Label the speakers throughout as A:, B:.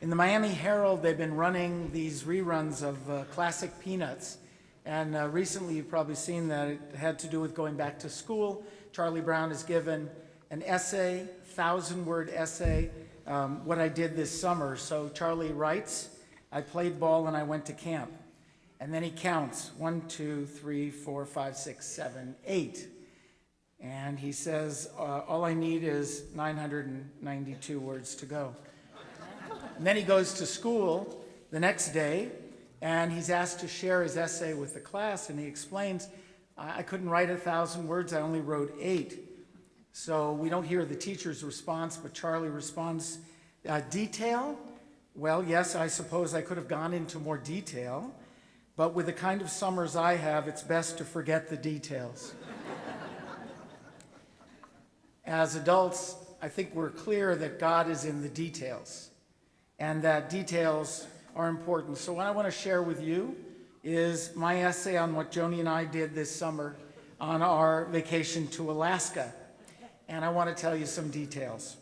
A: In the Miami Herald, they've been running these reruns of classic Peanuts. And recently, you've probably seen that it had to do with going back to school. Charlie Brown has given an essay, 1,000-word essay, what I did this summer. So Charlie writes, I played ball and I went to camp. And then he counts, 1, 2, 3, 4, 5, 6, 7, 8. And he says, all I need is 992 words to go. And then he goes to school the next day, and he's asked to share his essay with the class, and he explains, I couldn't write 1,000 words, I only wrote 8. So we don't hear the teacher's response, but Charlie responds, detail? Well, yes, I suppose I could have gone into more detail, but with the kind of summers I have, it's best to forget the details. As adults, I think we're clear that God is in the details, and that details are important. So what I want to share with you is my essay on what Joni and I did this summer on our vacation to Alaska. And I want to tell you some details.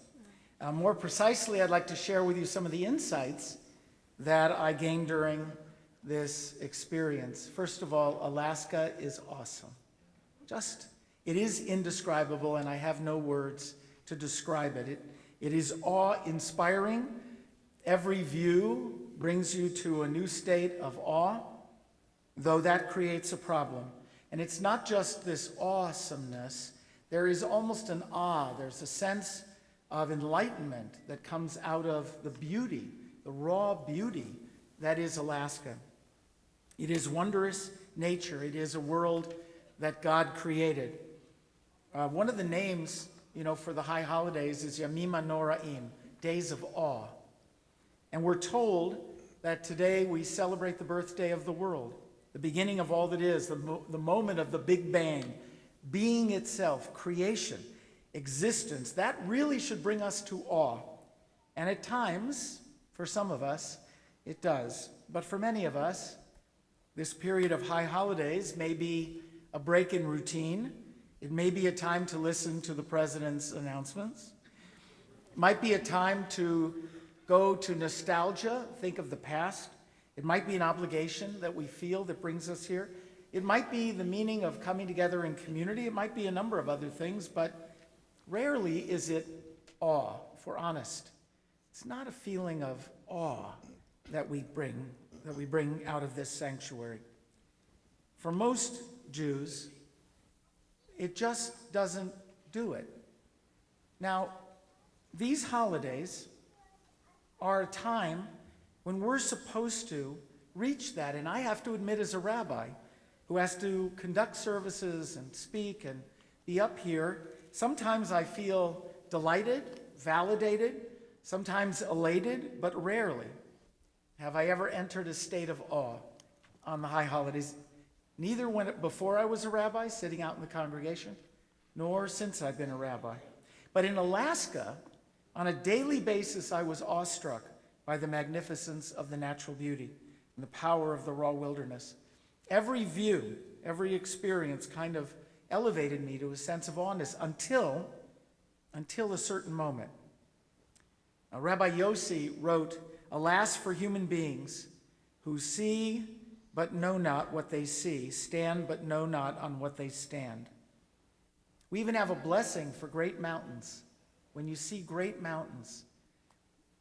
A: More precisely, I'd like to share with you some of the insights that I gained during this experience. First of all, Alaska is awesome. It is indescribable, and I have no words to describe it. It is awe-inspiring. Every view brings you to a new state of awe, though that creates a problem. And it's not just this awesomeness. There is almost an awe. There's a sense of enlightenment that comes out of the beauty, the raw beauty that is Alaska. It is wondrous nature. It is a world that God created. One of the names, for the high holidays is Yamim Noraim, days of awe. And we're told that today we celebrate the birthday of the world, the beginning of all that is, the moment of the Big Bang, being itself, creation, existence. That really should bring us to awe. And at times, for some of us, it does. But for many of us, this period of high holidays may be a break in routine. It may be a time to listen to the president's announcements. It might be a time to go to nostalgia, think of the past. It might be an obligation that we feel that brings us here. It might be the meaning of coming together in community. It might be a number of other things, but rarely is it awe, if we're honest. It's not a feeling of awe that we bring out of this sanctuary. For most Jews, it just doesn't do it. Now, these holidays are a time when we're supposed to reach that, and I have to admit, as a rabbi who has to conduct services and speak and be up here, sometimes I feel delighted, validated, sometimes elated, but rarely have I ever entered a state of awe on the high holidays, neither before I was a rabbi sitting out in the congregation, nor since I've been a rabbi. But in Alaska, on a daily basis, I was awestruck by the magnificence of the natural beauty and the power of the raw wilderness. Every view, every experience kind of elevated me to a sense of awness until a certain moment. Rabbi Yossi wrote, "Alas for human beings who see but know not what they see, stand but know not on what they stand." We even have a blessing for great mountains. When you see great mountains,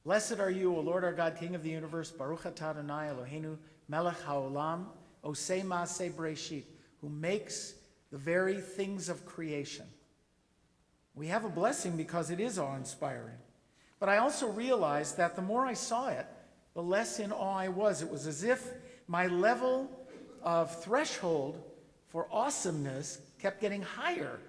A: blessed are you, O Lord our God, King of the universe, Baruch atah Adonai Eloheinu, Melech haolam, Osei maaseh Bereshit, who makes the very things of creation. We have a blessing because it is awe-inspiring. But I also realized that the more I saw it, the less in awe I was. It was as if my level of threshold for awesomeness kept getting higher.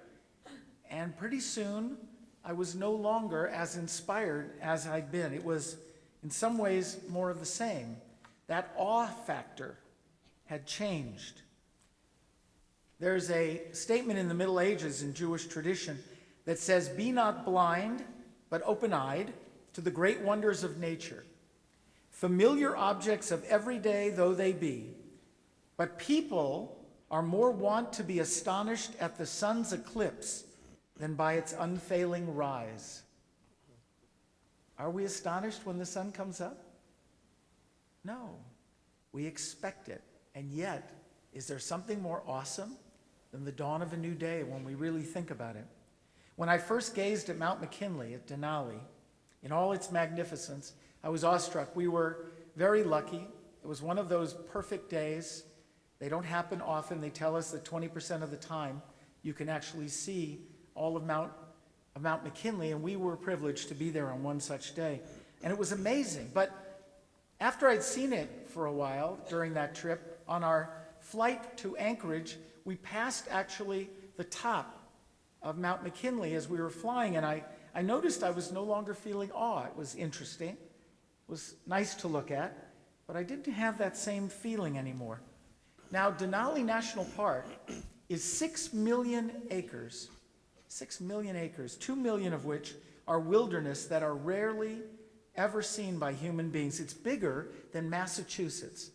A: And pretty soon, I was no longer as inspired as I'd been. It was, in some ways, more of the same. That awe factor had changed. There's a statement in the Middle Ages in Jewish tradition that says, "Be not blind, but open-eyed to the great wonders of nature. Familiar objects of every day though they be, but people are more wont to be astonished at the sun's eclipse than by its unfailing rise." Are we astonished when the sun comes up? No, we expect it. And yet, is there something more awesome than the dawn of a new day when we really think about it? When I first gazed at Mount McKinley at Denali, in all its magnificence, I was awestruck. We were very lucky. It was one of those perfect days. They don't happen often. They tell us that 20% of the time you can actually see all of Mount McKinley, and we were privileged to be there on one such day. And it was amazing. But after I'd seen it for a while during that trip, on our flight to Anchorage, we passed actually the top of Mount McKinley as we were flying, and I noticed I was no longer feeling awe. It was interesting. It was nice to look at, but I didn't have that same feeling anymore. Now, Denali National Park is 6 million acres. 6 million acres, 2 million of which are wilderness that are rarely ever seen by human beings. It's bigger than Massachusetts.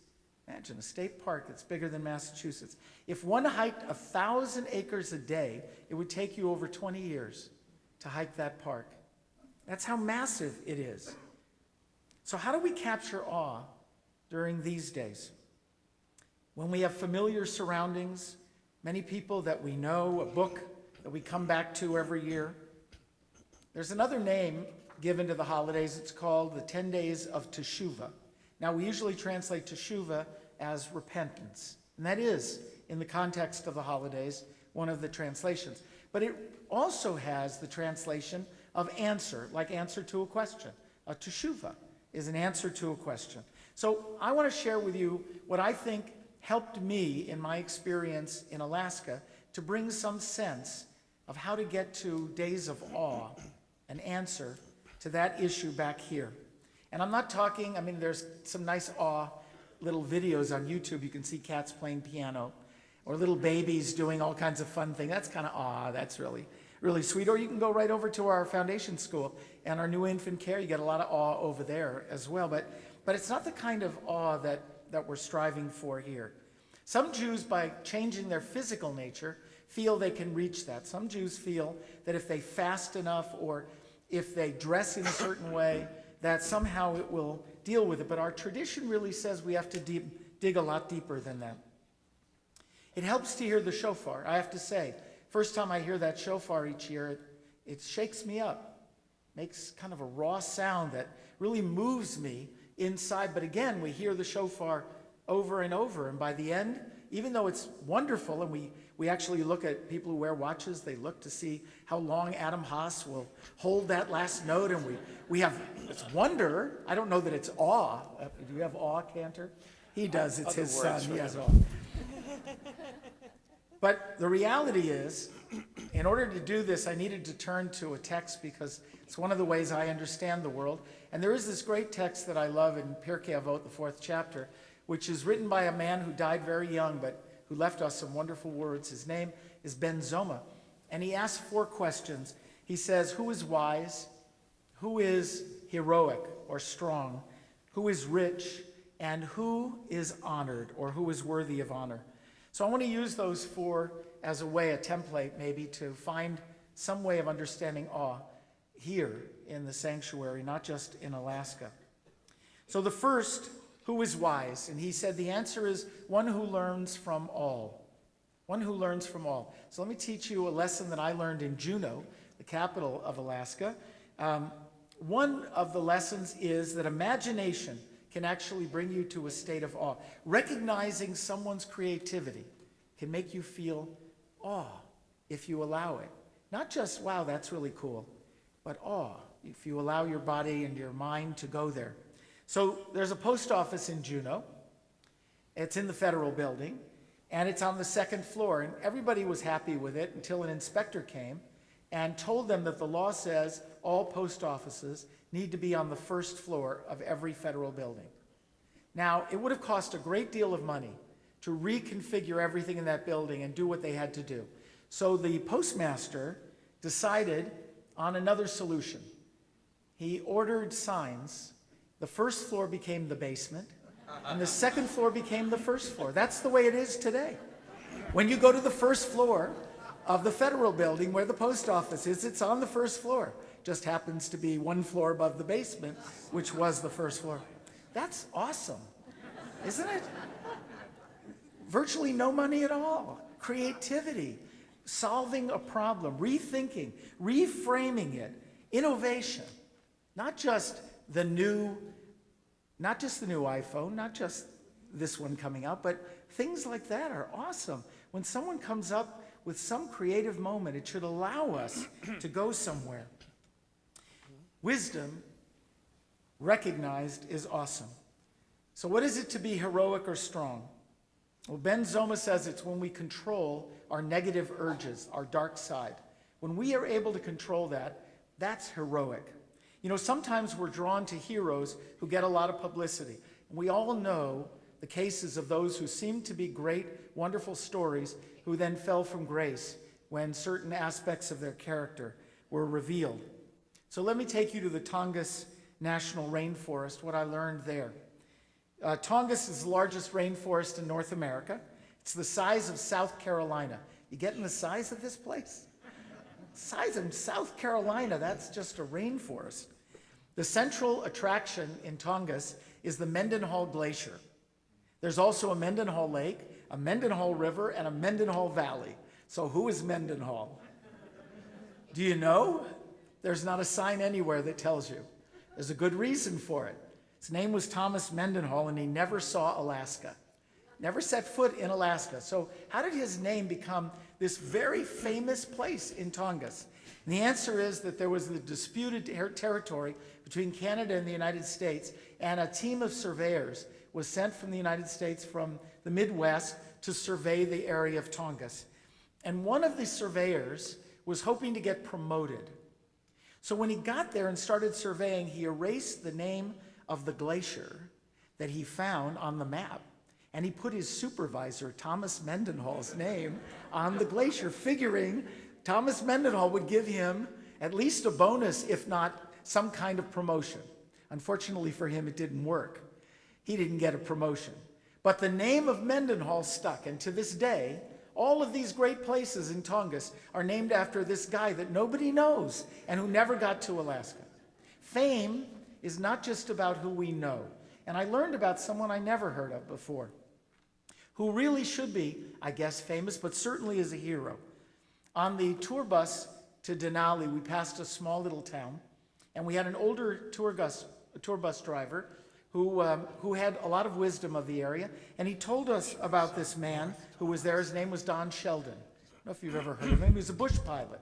A: Imagine a state park that's bigger than Massachusetts. If one hiked 1,000 acres a day, it would take you over 20 years to hike that park. That's how massive it is. So how do we capture awe during these days? When we have familiar surroundings, many people that we know, a book that we come back to every year. There's another name given to the holidays. It's called the 10 Days of Teshuvah. Now, we usually translate Teshuvah as repentance, and that is, in the context of the holidays, one of the translations. But it also has the translation of answer, like answer to a question. A Teshuvah is an answer to a question. So I want to share with you what I think helped me in my experience in Alaska to bring some sense of how to get to days of awe, an answer to that issue back here. And I'm not talking, there's some nice awe little videos on YouTube. You can see cats playing piano or little babies doing all kinds of fun things. That's kind of awe. That's really, really sweet. Or you can go right over to our foundation school and our new infant care. You get a lot of awe over there as well. But it's not the kind of awe that we're striving for here. Some Jews, by changing their physical nature, feel they can reach that. Some Jews feel that if they fast enough or if they dress in a certain way, that somehow it will deal with it. But our tradition really says we have to dig a lot deeper than that. It helps to hear the shofar. I have to say, first time I hear that shofar each year, it shakes me up. Makes kind of a raw sound that really moves me inside. But again, we hear the shofar over and over. And by the end, even though it's wonderful, and we actually look at people who wear watches, they look to see how long Adam Haas will hold that last note, and we have, it's wonder. I don't know that it's awe. Do you have awe, Cantor? He does. It's his son. He has awe. But the reality is, in order to do this, I needed to turn to a text because it's one of the ways I understand the world. And there is this great text that I love in Pirkei Avot, the 4th chapter, which is written by a man who died very young, but who left us some wonderful words. His name is Ben Zoma. And he asks 4 questions. He says, who is wise? Who is heroic or strong? Who is rich? And who is honored, or who is worthy of honor? So I want to use those 4 as a way, a template maybe, to find some way of understanding awe here in the sanctuary, not just in Alaska. So the first, who is wise? And he said the answer is one who learns from all. One who learns from all. So let me teach you a lesson that I learned in Juneau, the capital of Alaska. One of the lessons is that imagination can actually bring you to a state of awe. Recognizing someone's creativity can make you feel awe if you allow it. Not just, wow, that's really cool, but awe if you allow your body and your mind to go there. So there's a post office in Juneau. It's in the federal building, and it's on the 2nd floor. And everybody was happy with it until an inspector came and told them that the law says all post offices need to be on the 1st floor of every federal building. Now, it would have cost a great deal of money to reconfigure everything in that building and do what they had to do. So the postmaster decided on another solution. He ordered signs. The 1st floor became the basement, and the 2nd floor became the 1st floor. That's the way it is today. When you go to the 1st floor of the federal building where the post office is, it's on the 1st floor. Just happens to be 1 floor above the basement, which was the 1st floor. That's awesome. isn't it? Virtually no money at all. Creativity, solving a problem, rethinking, reframing it, innovation. Not just the new iPhone, not just this one coming out, but things like that are awesome. When someone comes up with some creative moment, it should allow us to go somewhere. Wisdom, recognized, is awesome. So what is it to be heroic or strong? Well, Ben Zoma says it's when we control our negative urges, our dark side. When we are able to control that, that's heroic. You know, sometimes we're drawn to heroes who get a lot of publicity. We all know the cases of those who seemed to be great, wonderful stories who then fell from grace when certain aspects of their character were revealed. So let me take you to the Tongass National Rainforest, what I learned there. Tongass is the largest rainforest in North America. It's the size of South Carolina. You getting the size of this place? Size of South Carolina, that's just a rainforest. The central attraction in Tongass is the Mendenhall Glacier. There's also a Mendenhall Lake, a Mendenhall River, and a Mendenhall Valley. So who is Mendenhall? Do you know? There's not a sign anywhere that tells you. There's a good reason for it. His name was Thomas Mendenhall, and he never saw Alaska. Never set foot in Alaska. So how did his name become this very famous place in Tongass? And the answer is that there was the disputed territory between Canada and the United States, and a team of surveyors was sent from the United States from the Midwest to survey the area of Tongass. And one of the surveyors was hoping to get promoted. So when he got there and started surveying, he erased the name of the glacier that he found on the map. And he put his supervisor, Thomas Mendenhall's name on the glacier, figuring Thomas Mendenhall would give him at least a bonus, if not some kind of promotion. Unfortunately for him, it didn't work. He didn't get a promotion. But the name of Mendenhall stuck, and to this day, all of these great places in Tongass are named after this guy that nobody knows and who never got to Alaska. Fame is not just about who we know. And I learned about someone I never heard of before, who really should be, I guess, famous, but certainly is a hero. On the tour bus to Denali, we passed a small little town, and we had an older tour bus driver who had a lot of wisdom of the area, and he told us about this man who was there. His name was Don Sheldon. I don't know if you've ever heard of him. He was a bush pilot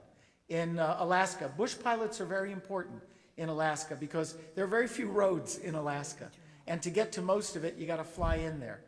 A: in Alaska. Bush pilots are very important in Alaska because there are very few roads in Alaska, and to get to most of it, you got to fly in there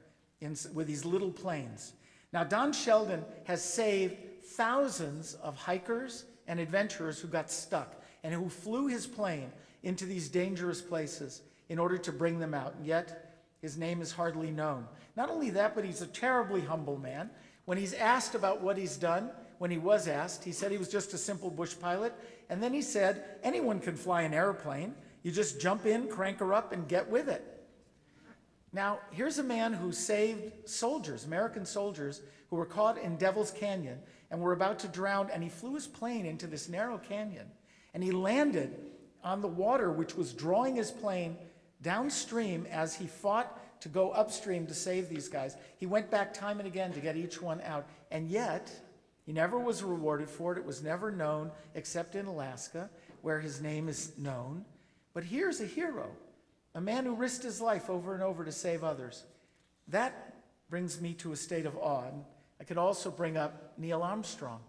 A: with these little planes. Now, Don Sheldon has saved thousands of hikers and adventurers who got stuck and who flew his plane into these dangerous places in order to bring them out, and yet his name is hardly known. Not only that, but he's a terribly humble man. When he's asked about what he's done, when he was asked, he said he was just a simple bush pilot, and then he said, anyone can fly an airplane. You just jump in, crank her up, and get with it. Now, here's a man who saved soldiers, American soldiers, who were caught in Devil's Canyon and were about to drown, and he flew his plane into this narrow canyon, and he landed on the water, which was drawing his plane downstream as he fought to go upstream to save these guys. He went back time and again to get each one out, and yet he never was rewarded for it. It was never known except in Alaska, where his name is known. But here's a hero, a man who risked his life over and over to save others. That brings me to a state of awe. And I could also bring up Neil Armstrong,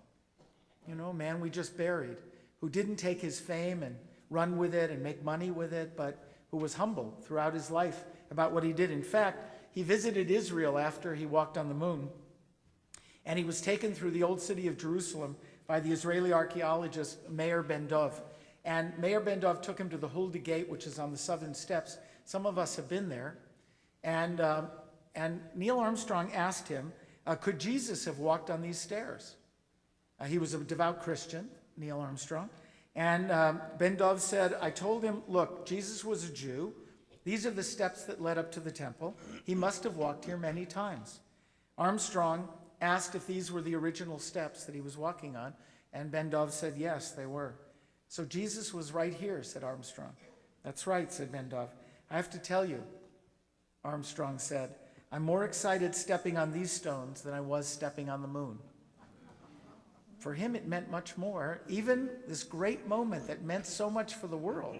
A: you know, a man we just buried, who didn't take his fame and run with it and make money with it, but who was humble throughout his life about what he did. In fact, he visited Israel after he walked on the moon, and he was taken through the old city of Jerusalem by the Israeli archaeologist Meir Ben-Dov. And Meir Ben-Dov took him to the Hulda Gate, which is on the southern steps. Some of us have been there. And Neil Armstrong asked him, could Jesus have walked on these stairs? He was a devout Christian, Neil Armstrong. And Ben-Dov said, I told him, look, Jesus was a Jew. These are the steps that led up to the temple. He must have walked here many times. Armstrong asked if these were the original steps that he was walking on, and Ben-Dov said, yes, they were. So Jesus was right here, said Armstrong. That's right, said Ben-Dov. I have to tell you, Armstrong said, I'm more excited stepping on these stones than I was stepping on the moon. For him, it meant much more, even this great moment that meant so much for the world.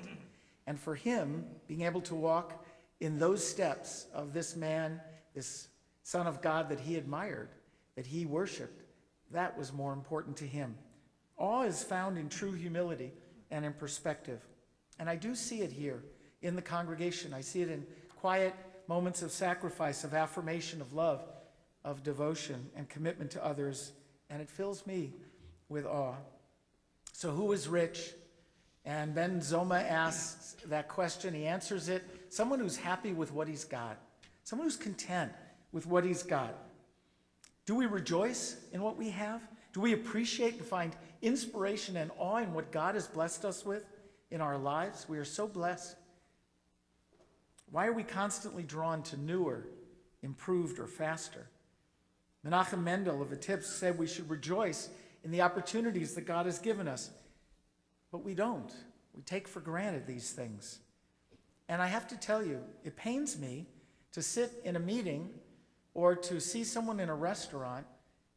A: And for him, being able to walk in those steps of this man, this Son of God that he admired, that he worshiped, that was more important to him. Awe is found in true humility and in perspective. And I do see it here in the congregation. I see it in quiet moments of sacrifice, of affirmation, of love, of devotion and commitment to others. And it fills me with awe. So who is rich? And Ben Zoma asks that question. He answers it. Someone who's happy with what he's got. Someone who's content with what he's got. Do we rejoice in what we have? Do we appreciate and find inspiration and awe in what God has blessed us with in our lives? We are so blessed. Why are we constantly drawn to newer, improved, or faster? Menachem Mendel of Vitebsk said we should rejoice in the opportunities that God has given us. But we don't. We take for granted these things. And I have to tell you, it pains me to sit in a meeting or to see someone in a restaurant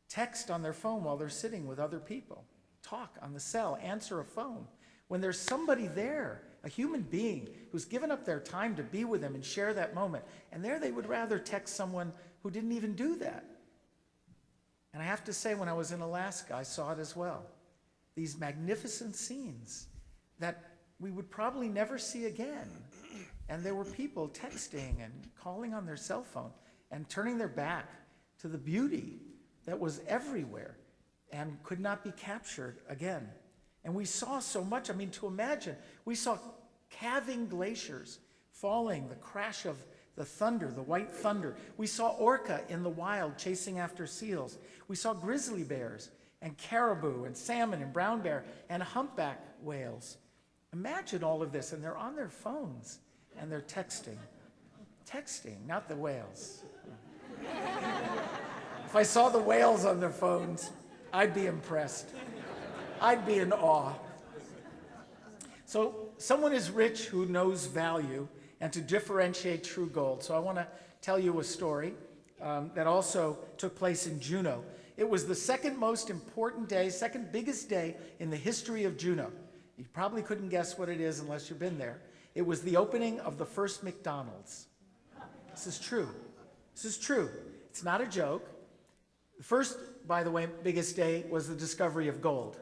A: text on their phone while they're sitting with other people, talk on the cell, answer a phone, when there's somebody there, a human being who's given up their time to be with them and share that moment. And there they would rather text someone who didn't even do that. And I have to say, when I was in Alaska, I saw it as well. These magnificent scenes that we would probably never see again. And there were people texting and calling on their cell phone and turning their back to the beauty that was everywhere and could not be captured again. And we saw so much. I mean, to imagine, we saw calving glaciers falling, the crash of the thunder, the white thunder. We saw orca in the wild chasing after seals. We saw grizzly bears and caribou and salmon and brown bear and humpback whales. Imagine all of this, and they're on their phones and they're texting. Texting, not the whales. If I saw the whales on their phones, I'd be impressed. I'd be in awe. So someone is rich who knows value and to differentiate true gold. So I want to tell you a story that also took place in Juneau. It was the second most important day, second biggest day in the history of Juneau. You probably couldn't guess what it is unless you've been there. It was the opening of the first McDonald's. This is true. This is true. It's not a joke. The first, by the way, biggest day was the discovery of gold.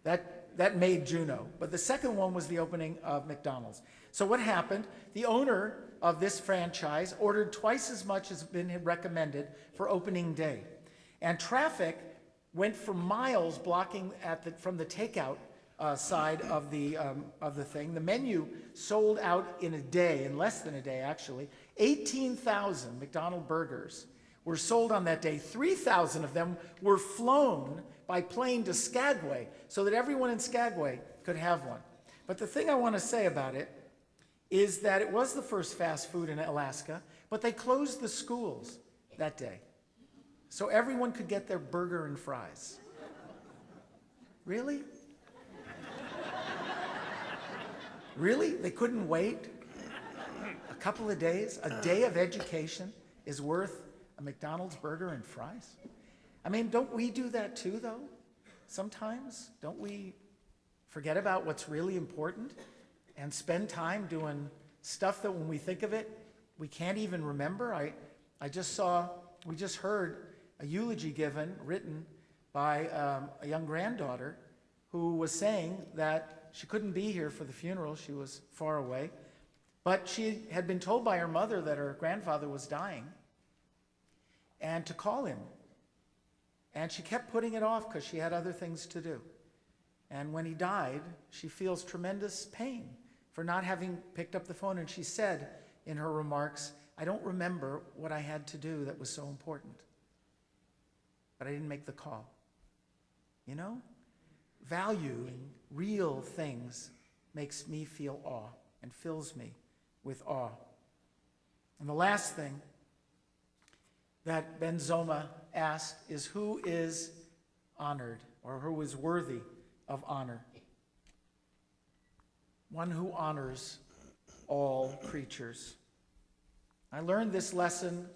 A: That made Juneau. But the second one was the opening of McDonald's. So what happened? The owner of this franchise ordered twice as much as had been recommended for opening day. And traffic went for miles blocking from the takeout side of the thing. The menu sold out in a day, in less than a day actually. 18,000 McDonald's burgers were sold on that day. 3,000 of them were flown by plane to Skagway so that everyone in Skagway could have one. But the thing I want to say about it is that it was the first fast food in Alaska, but they closed the schools that day so everyone could get their burger and fries. Really? Really? They couldn't wait a couple of days? A day of education is worth a McDonald's burger and fries? I mean, don't we do that too, though? Sometimes? Don't we forget about what's really important and spend time doing stuff that when we think of it, we can't even remember? We just heard a eulogy written by a young granddaughter who was saying that she couldn't be here for the funeral. She was far away. But she had been told by her mother that her grandfather was dying and to call him. And she kept putting it off because she had other things to do. And when he died, she feels tremendous pain for not having picked up the phone. And she said in her remarks, I don't remember what I had to do that was so important, but I didn't make the call. You know, valuing real things makes me feel awe and fills me with awe. And the last thing that Ben Zoma asked is, who is honored or who is worthy of honor? One who honors all creatures. I learned this lesson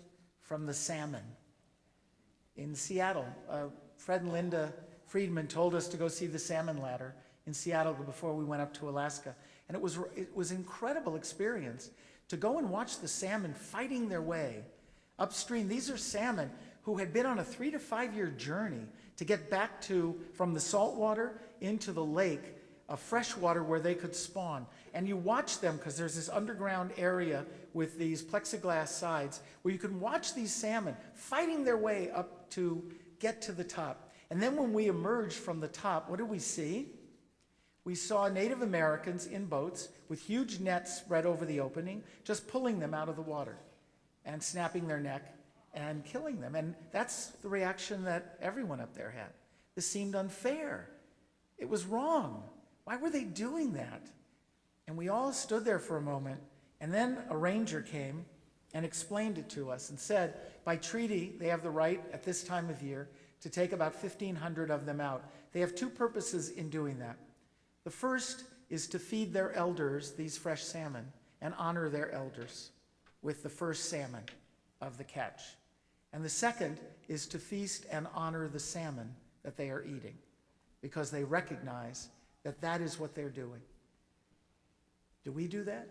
A: from the salmon. In Seattle, Fred and Linda Friedman told us to go see the salmon ladder in Seattle before we went up to Alaska. And it was an incredible experience to go and watch the salmon fighting their way upstream. These are salmon who had been on a 3 to 5 year journey to get back from the saltwater into the lake of fresh water where they could spawn. And you watch them, because there's this underground area with these plexiglass sides where you can watch these salmon fighting their way up to get to the top. And then when we emerged from the top, what did we see? We saw Native Americans in boats with huge nets spread over the opening, just pulling them out of the water and snapping their neck and killing them. And that's the reaction that everyone up there had. This seemed unfair. It was wrong. Why were they doing that? And we all stood there for a moment, and then a ranger came and explained it to us and said, by treaty, they have the right at this time of year to take about 1,500 of them out. They have two purposes in doing that. The first is to feed their elders these fresh salmon and honor their elders with the first salmon of the catch. And the second is to feast and honor the salmon that they are eating, because they recognize that that is what they're doing. Do we do that?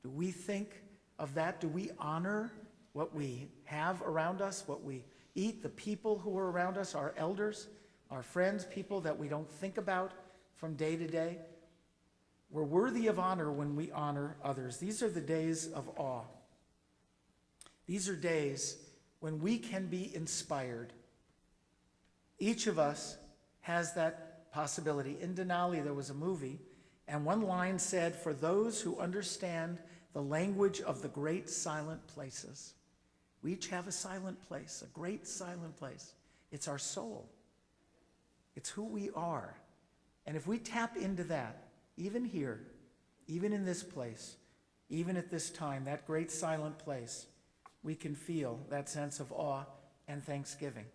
A: Do we think of that? Do we honor what we have around us, what we eat, the people who are around us, our elders, our friends, people that we don't think about from day to day? We're worthy of honor when we honor others. These are the days of awe. These are days when we can be inspired. Each of us has that possibility. In Denali, there was a movie, and one line said, "For those who understand the language of the great silent places." We each have a silent place, a great silent place. It's our soul. It's who we are. And if we tap into that, even here, even in this place, even at this time, that great silent place, we can feel that sense of awe and thanksgiving.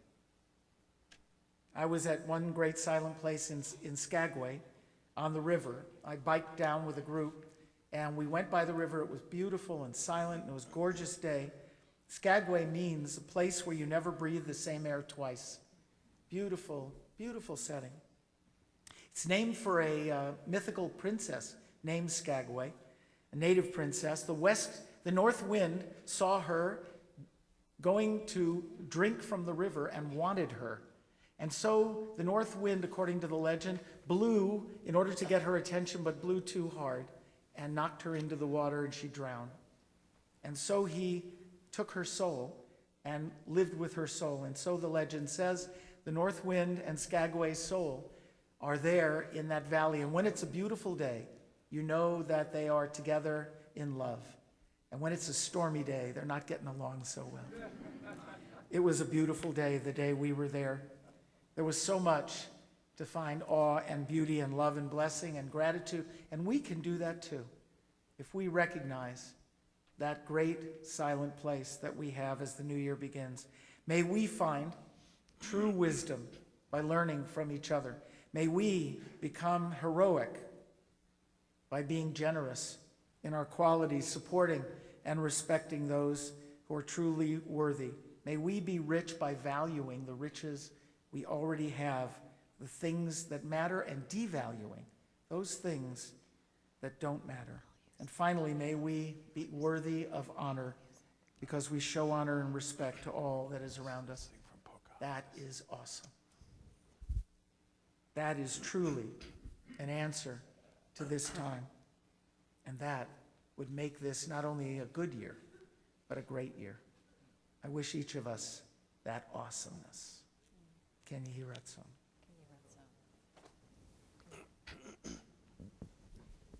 A: I was at one great silent place in Skagway on the river. I biked down with a group, and we went by the river. It was beautiful and silent, and it was a gorgeous day. Skagway means a place where you never breathe the same air twice. Beautiful, beautiful setting. It's named for a mythical princess named Skagway, a native princess. The north wind saw her going to drink from the river and wanted her. And so the north wind, according to the legend, blew in order to get her attention, but blew too hard and knocked her into the water, and she drowned. And so he took her soul and lived with her soul. And so the legend says the north wind and Skagway's soul are there in that valley. And when it's a beautiful day, you know that they are together in love. And when it's a stormy day, they're not getting along so well. It was a beautiful day, the day we were there. There was so much to find awe and beauty and love and blessing and gratitude. And we can do that too, if we recognize that great silent place that we have as the new year begins. May we find true wisdom by learning from each other. May we become heroic by being generous in our qualities, supporting and respecting those who are truly worthy. May we be rich by valuing the riches we already have, the things that matter, and devaluing those things that don't matter. And finally, may we be worthy of honor because we show honor and respect to all that is around us. That is awesome. That is truly an answer to this time. And that would make this not only a good year, but a great year. I wish each of us that awesomeness. Can you hear that song?